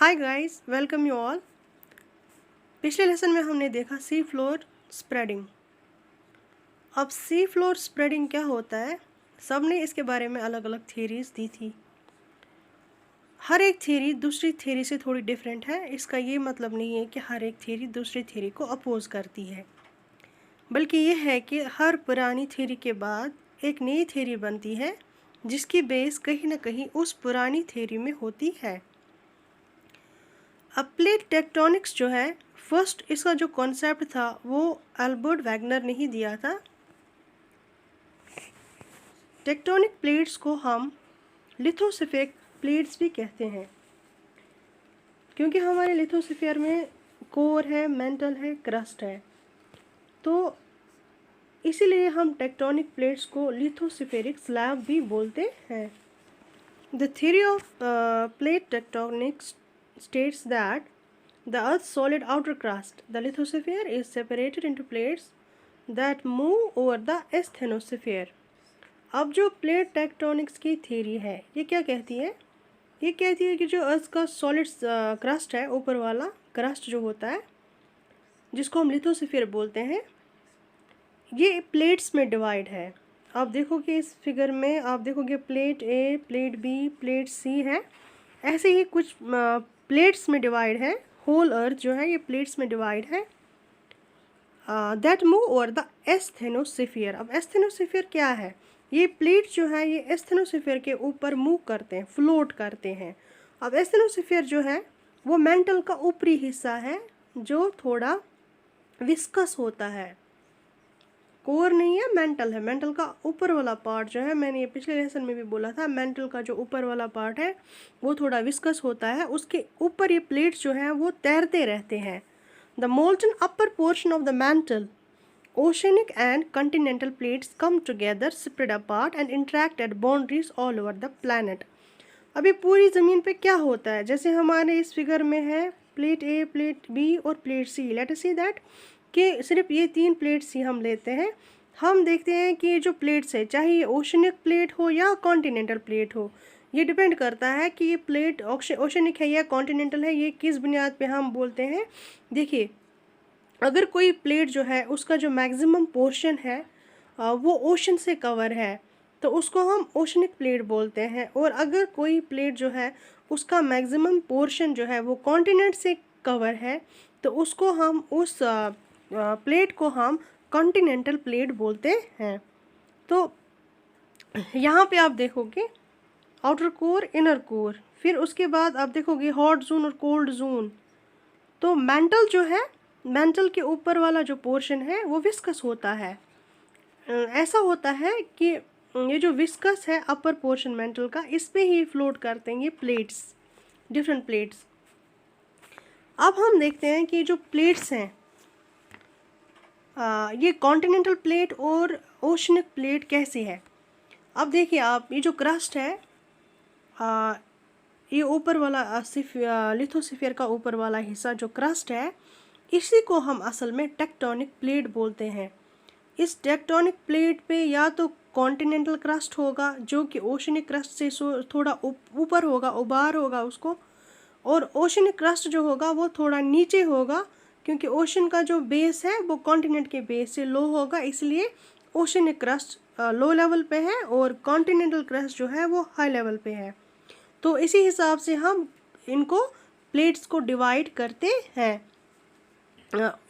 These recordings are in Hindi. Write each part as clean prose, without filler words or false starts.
Hi guys, welcome you all. पिछले लेसन में हमने देखा सी फ्लोर स्प्रेडिंग। अब सी फ्लोर स्प्रेडिंग क्या होता है, सबने इसके बारे में अलग अलग थ्योरीज दी थी। हर एक थ्योरी दूसरी थ्योरी से थोड़ी डिफरेंट है। इसका ये मतलब नहीं है कि हर एक थ्योरी दूसरी थ्योरी को अपोज करती है, बल्कि ये है कि हर पुरानी थ्योरी के बाद एक नई थ्योरी बनती है जिसकी बेस कहीं ना कहीं उस पुरानी थ्योरी में होती है। अब प्लेट टेक्टोनिक्स जो है, फर्स्ट इसका जो कॉन्सेप्ट था वो अल्बर्ट वैगनर ने ही दिया था। टेक्टोनिक प्लेट्स को हम लिथोस्फेरिक प्लेट्स भी कहते हैं, क्योंकि हमारे लिथोस्फीयर में कोर है, मेंटल है, क्रस्ट है, तो इसीलिए हम टेक्टोनिक प्लेट्स को लिथोस्फेरिक स्लैब भी बोलते हैं। The theory of plate tectonics states that the Earth's solid outer crust, the lithosphere, is separated into plates that move over the asthenosphere. अब जो प्लेट टेक्टोनिक्स की थ्योरी है ये क्या कहती है? ये कहती है कि जो अर्थ का सॉलिड क्रस्ट है, ऊपर वाला क्रस्ट जो होता है जिसको हम लिथोस्फीयर बोलते हैं, ये प्लेट्स में डिवाइड है। आप देखोगे इस फिगर में, आप देखोगे plate A, plate B, plate सी है, ऐसे ही कुछ प्लेट्स में डिवाइड है। होल अर्थ जो है ये प्लेट्स में डिवाइड है। That move over the asthenosphere. अब एस्थेनोस्फीयर क्या है? ये प्लेट जो है ये एस्थेनोस्फीयर के ऊपर मूव करते हैं, फ्लोट करते हैं। अब एस्थेनोस्फीयर जो है वो मेंटल का ऊपरी हिस्सा है जो थोड़ा विस्कस होता है। कोर नहीं है, मेंटल है। मेंटल का ऊपर वाला पार्ट जो है, मैंने ये पिछले लेसन में भी बोला था, मेंटल का जो ऊपर वाला पार्ट है वो थोड़ा विस्कस होता है। उसके ऊपर ये प्लेट्स जो हैं वो तैरते रहते हैं। The molten upper portion of the mantle oceanic and continental plates come together, spread apart and interact at boundaries all over the planet. अभी पूरी ज़मीन पे क्या होता है, जैसे हमारे इस फिगर में है प्लेट ए, प्लेट बी और plate C. Let us see that कि सिर्फ ये तीन प्लेट्स ही हम लेते हैं। हम देखते हैं कि जो प्लेट्स है, चाहे ये ओशनिक प्लेट हो या कॉन्टिनेंटल प्लेट हो, ये डिपेंड करता है कि ये प्लेट ओशनिक है या कॉन्टिनेंटल है, ये किस बुनियाद पे हम बोलते हैं। देखिए, अगर कोई प्लेट जो है उसका जो मैक्सिमम पोर्शन है वो ओशन से कवर है तो उसको हम ओशनिक प्लेट बोलते हैं। और अगर कोई प्लेट जो है उसका मैक्सिमम पोर्शन जो है वो कॉन्टिनेंट से कवर है तो उसको हम उस प्लेट को हम कॉन्टिनेंटल प्लेट बोलते हैं। तो यहाँ पे आप देखोगे आउटर कोर, इनर कोर, फिर उसके बाद आप देखोगे हॉट जोन और कोल्ड जोन। तो मेंटल जो है, मेंटल के ऊपर वाला जो पोर्शन है वो विस्कस होता है। ऐसा होता है कि ये जो विस्कस है अपर पोर्शन मेंटल का, इस पे ही फ्लोट करते हैं ये प्लेट्स, डिफरेंट प्लेट्स। अब हम देखते हैं कि जो प्लेट्स हैं ये कॉन्टिनेंटल प्लेट और ओशनिक प्लेट कैसी है। अब देखिए आप, ये जो क्रस्ट है, ये ऊपर वाला लिथोस्फीयर का ऊपर वाला हिस्सा जो क्रस्ट है, इसी को हम असल में टेक्टोनिक प्लेट बोलते हैं। इस टेक्टोनिक प्लेट पे या तो कॉन्टिनेंटल क्रस्ट होगा जो कि ओशनिक क्रस्ट से थोड़ा ऊपर होगा, उबार होगा उसको, और ओशनिक क्रस्ट जो होगा वो थोड़ा नीचे होगा, क्योंकि ओशन का जो बेस है वो कॉन्टिनेंट के बेस से लो होगा, इसलिए ओशनिक क्रस्ट लो लेवल पे है और कॉन्टिनेंटल क्रस्ट जो है वो हाई लेवल पे है। तो इसी हिसाब से हम इनको प्लेट्स को डिवाइड करते हैं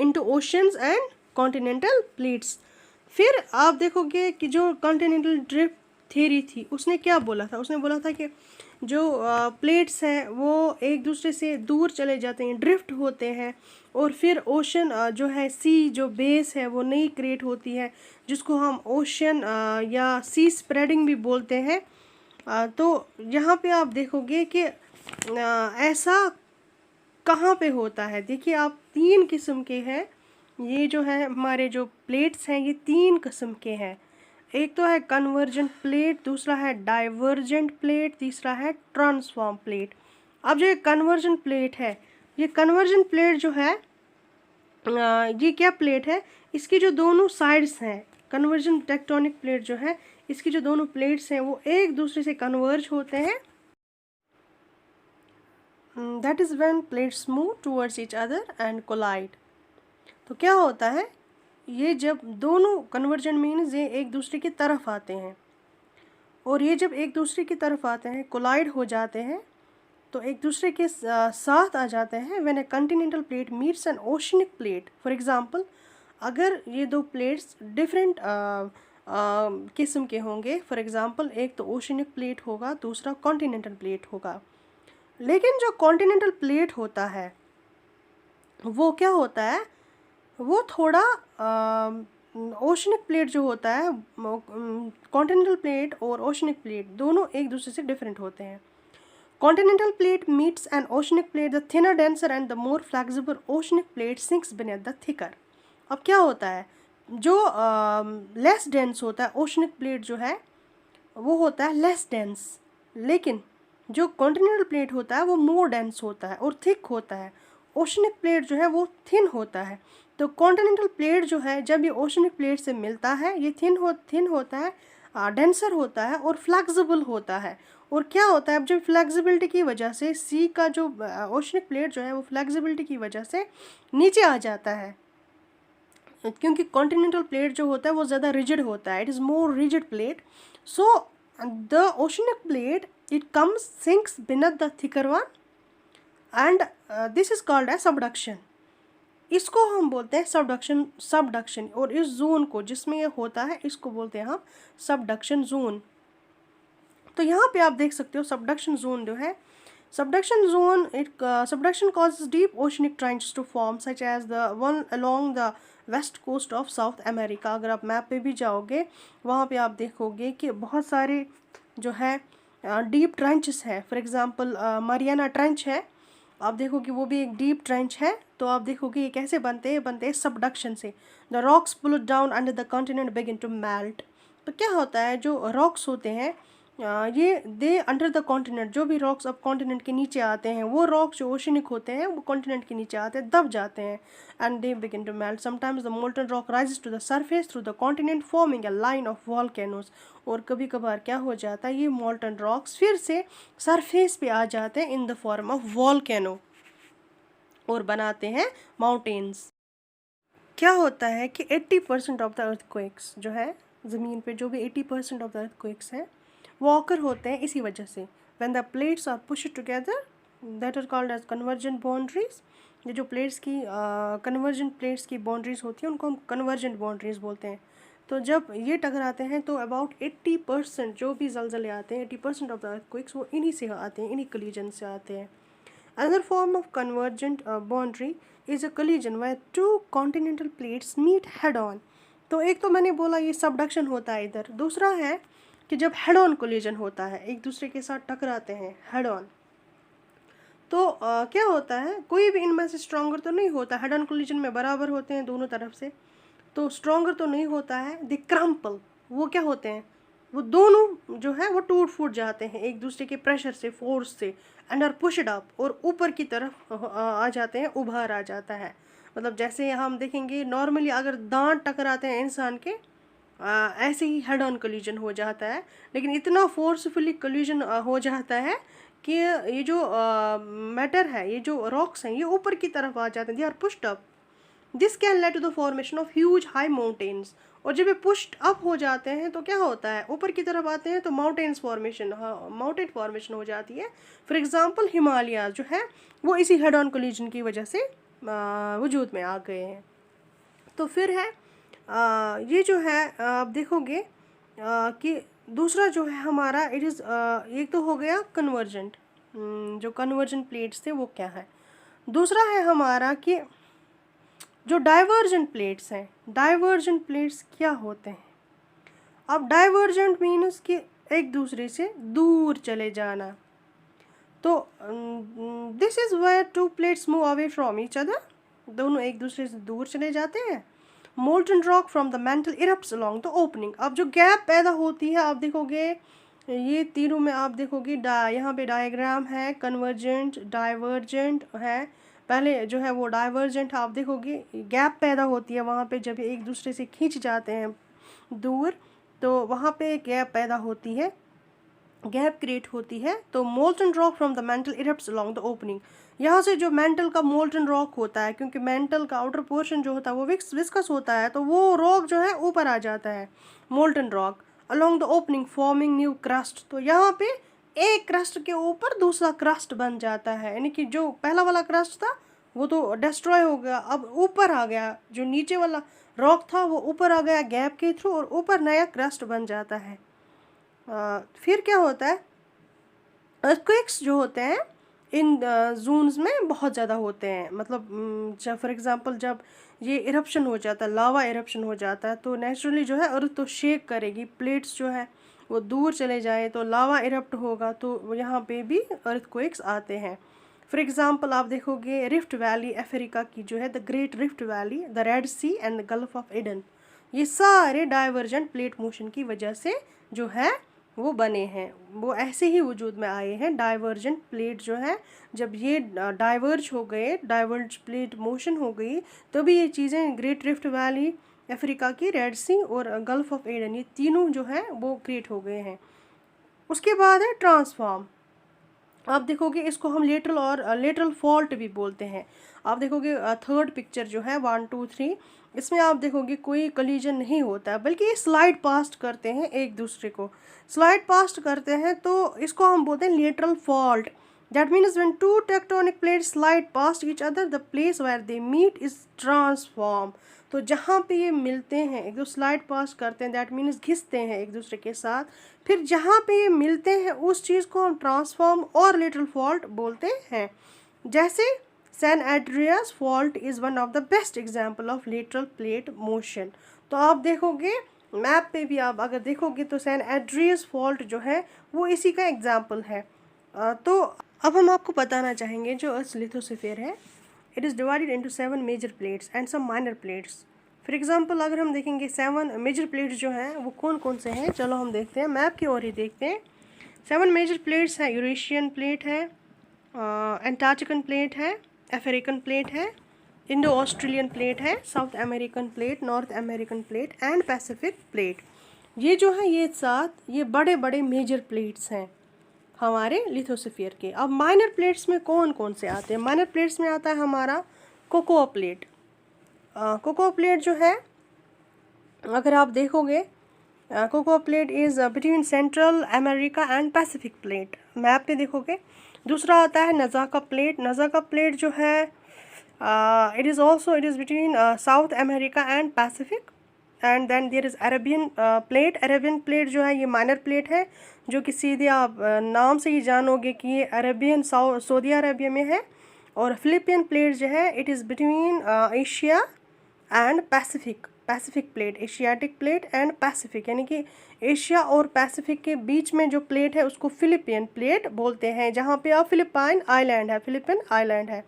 into oceans and continental plates. फिर आप देखोगे कि जो कॉन्टिनेंटल ड्रिफ्ट थ्योरी थी उसने क्या बोला था? उसने बोला था कि जो प्लेट्स हैं वो एक दूसरे से दूर चले जाते हैं, ड्रिफ्ट होते हैं, और फिर ओशन जो है, सी जो बेस है वो नई क्रिएट होती है, जिसको हम ओशन या सी स्प्रेडिंग भी बोलते हैं। तो यहाँ पे आप देखोगे कि ऐसा कहाँ पे होता है। देखिए आप, तीन किस्म के हैं ये जो है हमारे जो प्लेट्स हैं, ये तीन किस्म के हैं। एक तो है कन्वर्जेंट प्लेट, दूसरा है डाइवर्जेंट प्लेट, तीसरा है ट्रांसफॉर्म प्लेट। अब जो ये कन्वर्जेंट प्लेट है, ये कन्वर्जेंट प्लेट जो है ये क्या प्लेट है, इसकी जो दोनों साइड्स हैं, कन्वर्जेंट टेक्टोनिक प्लेट जो है इसकी जो दोनों प्लेट्स हैं वो एक दूसरे से कन्वर्ज होते हैं that is when plates move towards each other and collide. तो क्या होता है, ये जब दोनों कन्वर्जन मीन्स ये एक दूसरे की तरफ आते हैं, और ये जब एक दूसरे की तरफ आते हैं, कोलाइड हो जाते हैं, तो एक दूसरे के साथ आ जाते हैं। When a continental plate meets an oceanic plate, for example अगर ये दो प्लेट्स डिफरेंट किस्म के होंगे, फॉर एग्जांपल एक तो ओशनिक प्लेट होगा, दूसरा कॉन्टिनेंटल प्लेट होगा। लेकिन जो कॉन्टिनेंटल प्लेट होता है वो क्या होता है, वो थोड़ा ओशनिक प्लेट जो होता है, कॉन्टिनेंटल प्लेट और ओशनिक प्लेट दोनों एक दूसरे से डिफरेंट होते हैं। Continental plate meets an oceanic plate, the thinner, denser and the more flexible oceanic plate sinks beneath the thicker। अब क्या होता है, जो लेस डेंस होता है ओशनिक प्लेट जो है वो होता है लेस डेंस, लेकिन जो कॉन्टिनेंटल प्लेट होता है वो मोर डेंस होता है और थिक होता है। ओशनिक प्लेट जो है वो थिन होता है। तो कॉन्टिनेंटल प्लेट जो है जब ये ओशनिक प्लेट से मिलता है, ये थिन होता है, डेंसर होता है और फ्लेक्सिबल होता है। और क्या होता है, अब जब फ्लेक्सिबिलिटी की वजह से सी का जो ओशनिक प्लेट जो है वो फ्लेक्सिबिलिटी की वजह से नीचे आ जाता है, क्योंकि कॉन्टिनेंटल प्लेट जो होता है वो ज़्यादा रिजिड होता है, it is more rigid plate. So the oceanic plate it comes sinks beneath the thicker one and this is called as subduction. इसको हम बोलते हैं सबडक्शन। और इस जोन को जिसमें ये होता है इसको बोलते हैं हम सबडक्शन जोन। तो यहाँ पे आप देख सकते हो सबडक्शन जोन जो है, subduction zone subduction causes deep oceanic trenches to form such as the one along the west coast of South America। अगर आप मैप पे भी जाओगे वहाँ पे आप देखोगे कि बहुत सारे जो है डीप ट्रेंचेस है। फॉर एग्जांपल मारियाना ट्रेंच है, आप देखोगे वो भी एक डीप ट्रेंच है। तो आप देखोगे ये कैसे बनते हैं सबडक्शन से। The rocks pulled down under the continent begin to melt. तो क्या होता है, जो रॉक्स होते हैं ये दे अंडर द कॉन्टिनेंट, जो भी रॉक्स अब कॉन्टिनेंट के नीचे आते हैं वो रॉक्स जो ओशनिक होते हैं वो कॉन्टिनेंट के नीचे आते हैं, दब जाते हैं and they begin to melt. Sometimes the molten rock rises to the surface through the continent forming a line of volcanoes. और कभी कभार क्या हो जाता है, ये मोल्टन रॉक्स फिर से सरफेस पे आ जाते हैं in the form of volcano और बनाते हैं माउंटेन्स। क्या होता है कि 80% ऑफ द अर्थक्वेक्स जो है ज़मीन पे, जो भी 80% ऑफ द अर्थक्वेक्स हैं वो ऑकर होते हैं इसी वजह से। When the plates are pushed together that are called as convergent boundaries. ये जो प्लेट्स की कन्वर्जेंट प्लेट्स की बाउंड्रीज होती हैं उनको हम कन्वर्जेंट बाउंड्रीज बोलते हैं। तो जब ये टकराते हैं तो अबाउट 80% जो भी ज़लज़ले आते हैं, 80% ऑफ द अर्थक्वेक्स वो इन्हीं से आते हैं, इन्हीं कोलिजन से आते हैं। Another form of convergent boundary is a collision where two continental plates meet head on। तो एक तो मैंने बोला ये सबडक्शन होता है इधर, दूसरा है कि जब हेड ऑन कोलिजन होता है, एक दूसरे के साथ टकराते हैं हेड ऑन, तो क्या होता है, कोई भी इनमें से स्ट्रॉन्गर तो नहीं होता। हेड ऑन कोलिजन में बराबर होते हैं दोनों तरफ से, तो स्ट्रॉन्गर तो नहीं होता है। द क्रम्पल, वो क्या होते हैं, वो दोनों जो है वो टूट फूट जाते हैं एक दूसरे के प्रेशर से, फोर्स से, एंड आर पुश्ड अप, और ऊपर की तरफ आ जाते हैं, उभार आ जाता है। मतलब जैसे हम देखेंगे नॉर्मली अगर दांत टकराते हैं इंसान के, ऐसे ही हेड ऑन कोलिजन हो जाता है। लेकिन इतना फोर्सफुली कोलिजन हो जाता है कि ये जो मैटर है, ये जो रॉक्स हैं, ये ऊपर की तरफ आ जाते हैं, they are pushed up. This can lead to the formation of huge high mountains. और जब ये पुश्ड अप हो जाते हैं तो क्या होता है, ऊपर की तरफ आते हैं तो माउंटेन्स फॉर्मेशन, माउंटेन फॉर्मेशन हो जाती है। फॉर एग्जांपल हिमालय जो है वो इसी हेड ऑन कोलिजन की वजह से वजूद में आ गए हैं। तो फिर है ये जो है आप देखोगे कि दूसरा जो है हमारा इट इज़, एक तो हो गया कन्वर्जेंट, जो कन्वर्जेंट प्लेट्स थे वो क्या है। दूसरा है हमारा कि जो डाइवर्जेंट प्लेट्स हैं, डाइवर्जेंट प्लेट्स क्या होते हैं। अब डाइवर्जेंट मीन्स कि एक दूसरे से दूर चले जाना। तो this is where two plates move away from each other, दोनों एक दूसरे से दूर चले जाते हैं। Molten rock from the mantle erupts along the opening. अब जो गैप पैदा होती है, आप देखोगे ये तीनों में आप देखोगे यहाँ पे डायग्राम है, कन्वर्जेंट डाइवर्जेंट है। पहले जो है वो डाइवर्जेंट, आप देखोगे गैप पैदा होती है वहाँ पे, जब एक दूसरे से खींच जाते हैं दूर तो वहाँ पे गैप पैदा होती है। गैप क्रिएट होती है तो molten rock from the mantle erupts along the opening. यहाँ से जो मेंटल का मोल्टन रॉक होता है, क्योंकि मेंटल का आउटर पोर्शन जो होता है वो विस्कस होता है, तो वो रॉक जो है ऊपर आ जाता है, molten rock along the opening forming new crust. तो यहाँ पे एक क्रस्ट के ऊपर दूसरा क्रस्ट बन जाता है, यानी कि जो पहला वाला क्रस्ट था वो तो डिस्ट्रॉय हो गया, अब ऊपर आ गया, जो नीचे वाला रॉक था वो ऊपर आ गया गैप के थ्रू और ऊपर नया क्रस्ट बन जाता है। फिर क्या होता है, अर्थक्वेक्स जो होते हैं इन जोन्स में बहुत ज़्यादा होते हैं। मतलब जब फॉर एग्जांपल जब ये इरप्शन हो जाता है, लावा इरप्शन हो जाता है, तो नेचुरली जो है अर्थ तो शेक करेगी, प्लेट्स जो है वो दूर चले जाए तो लावा इरप्ट होगा, तो यहाँ पे भी अर्थक्वेक्स आते हैं। फॉर एग्जांपल आप देखोगे रिफ्ट वैली अफ्रीका की जो है, the Great Rift Valley, the Red Sea and the Gulf of Aden, ये सारे डाइवर्जेंट प्लेट मोशन की वजह से जो है वो बने हैं, वो ऐसे ही वजूद में आए हैं। डाइवर्जेंट प्लेट जो है, जब ये डाइवर्ज हो गए, डाइवर्ज प्लेट मोशन हो गई, तभी ये चीज़ें ग्रेट रिफ्ट वैली अफ्रीका की, रेड सी और गल्फ ऑफ एडन, ये तीनों जो है वो क्रिएट हो गए हैं। उसके बाद है ट्रांसफॉर्म। आप देखोगे इसको हम लेटरल और लेटरल फॉल्ट भी बोलते हैं। आप देखोगे थर्ड पिक्चर जो है 1 2 3, इसमें आप देखोगे कोई कलीजन नहीं होता है, बल्कि ये स्लाइड पास्ट करते हैं एक दूसरे को, स्लाइड पास्ट करते हैं, तो इसको हम बोलते हैं lateral fault. That means when two tectonic plates slide past each other the place where they meet is transform. तो जहाँ पे ये मिलते हैं, एक दो स्लाइड पास करते हैं, दैट मीन्स घिसते हैं एक दूसरे के साथ, फिर जहाँ पे ये मिलते हैं उस चीज़ को हम ट्रांसफॉर्म और लेटरल फॉल्ट बोलते हैं। जैसे San Andreas fault is one of the best example of lateral plate motion. तो आप देखोगे मैप पे भी, आप अगर देखोगे तो सैन एंड्रियास फॉल्ट जो है वो इसी का एग्जाम्पल है। तो अब हम आपको बताना चाहेंगे जो अर्थ लिथोस्फीयर है, it is divided into 7 major plates and some minor plates. For example अगर हम देखेंगे 7 मेजर प्लेट्स जो हैं वो कौन कौन से हैं, चलो हम देखते हैं, मैप की ओर ही देखते हैं। 7 मेजर प्लेट्स हैं, यूरेशियन प्लेट है, एंटार्क्टिकन प्लेट है, अफ्रीकन प्लेट है, इंडो ऑस्ट्रेलियन प्लेट है, south American plate, north American plate and Pacific plate. ये जो है ये 7 ये बड़े बड़े मेजर प्लेट्स हैं हमारे लिथोस्फीयर के। अब माइनर प्लेट्स में कौन कौन से आते हैं, माइनर प्लेट्स में आता है हमारा कोकोआ प्लेट। कोकोआ प्लेट जो है अगर आप देखोगे, cocoa plate is between central America and Pacific plate, map पे देखोगे। दूसरा आता है नज़ाका प्लेट। नज़ाका प्लेट जो है it is between South America and Pacific. And then there is Arabian plate. Arabian plate जो है ये माइनर प्लेट है, जो कि सीधे आप नाम से ही जानोगे कि ये अरेबियन सऊदी अरेबिया में है। और फिलिपियन प्लेट जो है it is between Asia and Pacific, Pacific plate, Asiatic plate and Pacific, यानी कि एशिया और पैसिफिक के बीच में जो प्लेट है उसको फिलिपियन प्लेट बोलते हैं, जहाँ पे आप फिलिपाइन आइलैंड है, फिलिपिन आइलैंड है।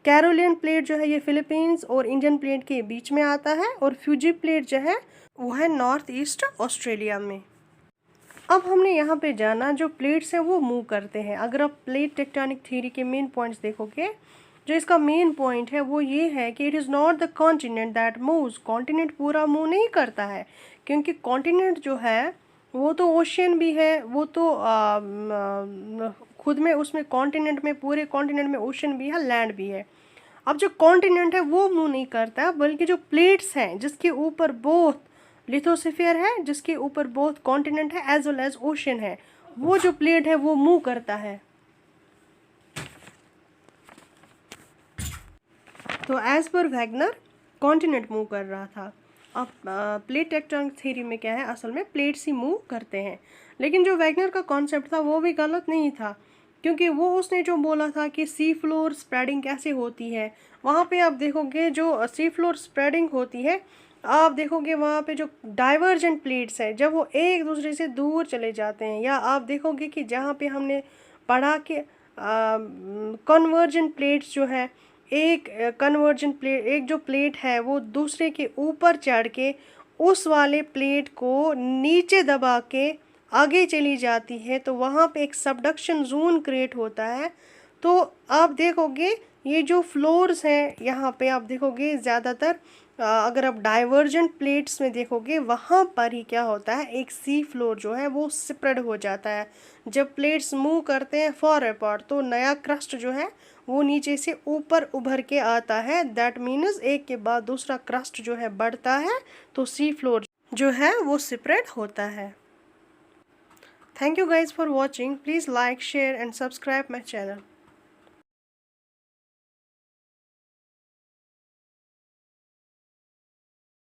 कैरोलियन प्लेट जो है ये फिलीपींस और इंडियन प्लेट के बीच में आता है। और फ्यूजी प्लेट जो है वो है नॉर्थ ईस्ट ऑस्ट्रेलिया में। अब हमने यहाँ पे जाना जो प्लेट्स हैं वो मूव करते हैं। अगर आप प्लेट टेक्टोनिक थ्योरी के मेन पॉइंट्स देखोगे, जो इसका मेन पॉइंट है वो ये है कि it is not the continent that moves. Continent पूरा मूव नहीं करता है, क्योंकि कॉन्टिनेंट जो है वो तो ओशियन भी है, वो तो खुद में उसमें कॉन्टिनेंट में, पूरे कॉन्टिनेंट में ओशन भी है, लैंड भी है। अब जो कॉन्टिनेंट है वो मूव नहीं करता है, बल्कि जो प्लेट्स हैं जिसके ऊपर बोथ लिथोस्फीयर है, जिसके ऊपर बोथ कॉन्टिनेंट है एज वेल एज ओशन है, वो जो प्लेट है वो मूव करता है। तो as per Wagner continent move कर रहा था। अब प्लेट टेक्टोनिक थ्योरी में क्या है, असल में प्लेट्स ही मूव करते हैं। लेकिन जो वैगनर का कॉन्सेप्ट था वो भी गलत नहीं था, क्योंकि वो उसने जो बोला था कि सी फ्लोर स्प्रेडिंग कैसे होती है, वहाँ पे आप देखोगे जो सी फ्लोर स्प्रेडिंग होती है, आप देखोगे वहाँ पे जो डाइवर्जेंट प्लेट्स हैं जब वो एक दूसरे से दूर चले जाते हैं, या आप देखोगे कि जहाँ पे हमने पढ़ा कि कन्वर्जेंट प्लेट्स जो है, एक कन्वर्जेंट प्लेट, एक जो प्लेट है वो दूसरे के ऊपर चढ़ के उस वाले प्लेट को नीचे दबा के आगे चली जाती है, तो वहाँ पे एक सबडक्शन जोन क्रिएट होता है। तो आप देखोगे ये जो फ्लोर्स हैं यहाँ पे आप देखोगे ज़्यादातर अगर आप डाइवर्जेंट प्लेट्स में देखोगे वहाँ पर ही क्या होता है, एक सी फ्लोर जो है वो स्प्रेड हो जाता है। जब प्लेट्स मूव करते हैं फॉर अपार्ट तो नया क्रस्ट जो है वो नीचे से ऊपर उभर के आता है। दैट मीन्स एक के बाद दूसरा क्रस्ट जो है बढ़ता है, तो सी फ्लोर जो है वो स्प्रेड होता है। Thank you guys for watching. Please like, share and subscribe my channel.